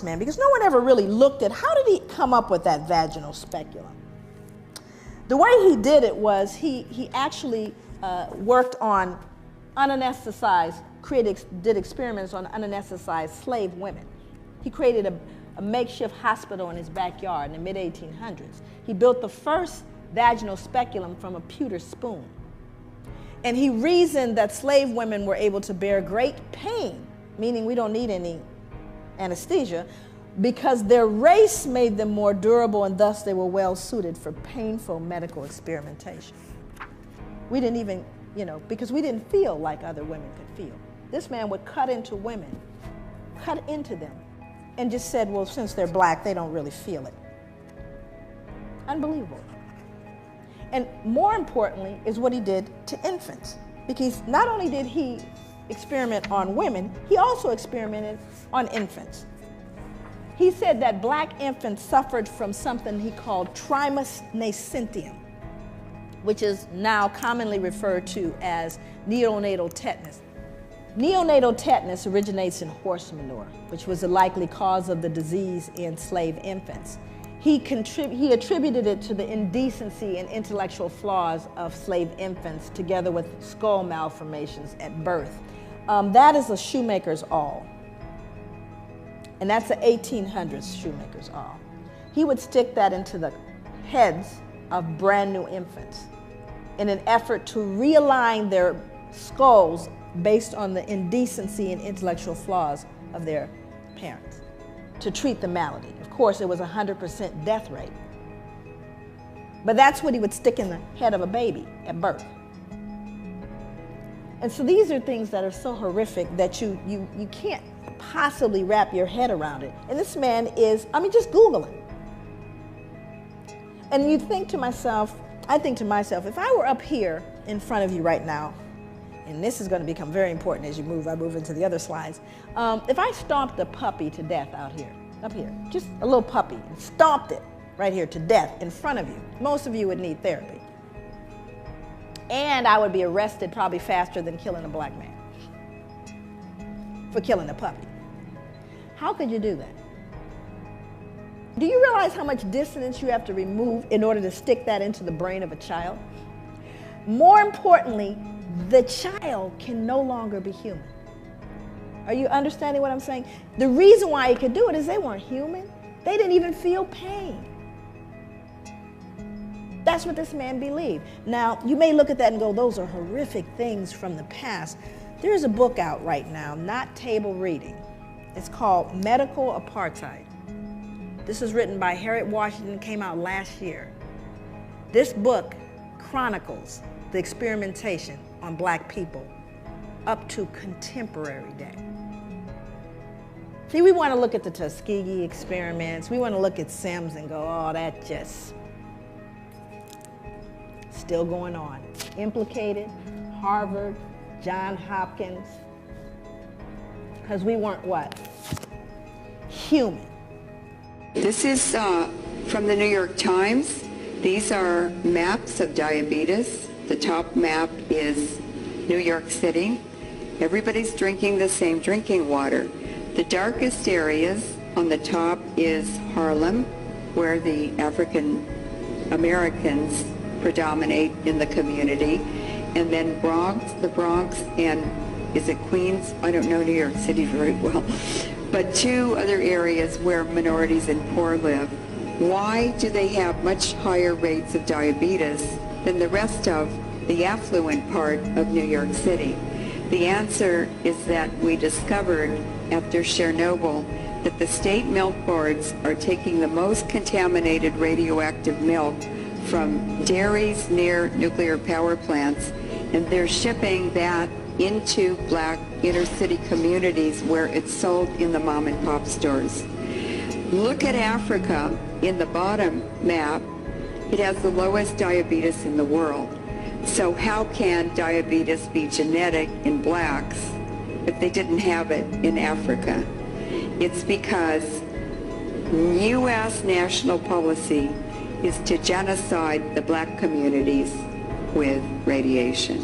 man, because no one ever really looked at how did he come up with that vaginal speculum. The way he did it was he actually worked on unanesthetized, did experiments on unanesthetized slave women. He created a makeshift hospital in his backyard in the mid-1800s. He built the first vaginal speculum from a pewter spoon. And he reasoned that slave women were able to bear great pain, meaning we don't need any anesthesia, because their race made them more durable and thus they were well suited for painful medical experimentation. We didn't even, because we didn't feel like other women could feel. This man would cut into women, cut into them, and just said, well, since they're black, they don't really feel it. Unbelievable. And more importantly is what he did to infants, because not only did he experiment on women, he also experimented on infants. He said that black infants suffered from something he called trismus nascentium, which is now commonly referred to as neonatal tetanus. Neonatal tetanus originates in horse manure, which was a likely cause of the disease in slave infants. He attributed it to the indecency and intellectual flaws of slave infants together with skull malformations at birth. That is a shoemaker's awl. And that's the 1800s shoemaker's awl. He would stick that into the heads of brand new infants in an effort to realign their skulls based on the indecency and intellectual flaws of their parents to treat the malady. Of course, it was 100% death rate. But that's what he would stick in the head of a baby at birth. And so these are things that are so horrific that you can't possibly wrap your head around it. And this man is, just Google it. And you think to myself, I think to myself, if I were up here in front of you right now, and this is going to become very important as I move into the other slides. If I stomped a puppy to death out here, up here, just a little puppy, and stomped it right here to death in front of you, most of you would need therapy. And I would be arrested probably faster than killing a black man for killing a puppy. How could you do that? Do you realize how much dissonance you have to remove in order to stick that into the brain of a child? More importantly, the child can no longer be human. Are you understanding what I'm saying? The reason why he could do it is they weren't human. They didn't even feel pain. That's what this man believed. Now, you may look at that and go, those are horrific things from the past. There's a book out right now, not table reading. It's called Medical Apartheid. This is written by Harriet Washington, came out last year. This book chronicles the experimentation on black people up to contemporary day. See, we want to look at the Tuskegee experiments. We want to look at Sims and go, oh, that just still going on. Implicated, Harvard, Johns Hopkins, because we weren't what? Human. This is from the New York Times. These are maps of diabetes. The top map is New York City. Everybody's drinking the same drinking water. The darkest areas on the top is Harlem, where the African Americans predominate in the community. And then the Bronx, and is it Queens? I don't know New York City very well. But two other areas where minorities and poor live. Why do they have much higher rates of diabetes than the rest of the affluent part of New York City? The answer is that we discovered after Chernobyl that the state milk boards are taking the most contaminated radioactive milk from dairies near nuclear power plants, and they're shipping that into black inner city communities where it's sold in the mom and pop stores. Look at Africa in the bottom map. It has the lowest diabetes in the world. So how can diabetes be genetic in blacks if they didn't have it in Africa? It's because U.S. national policy is to genocide the black communities with radiation.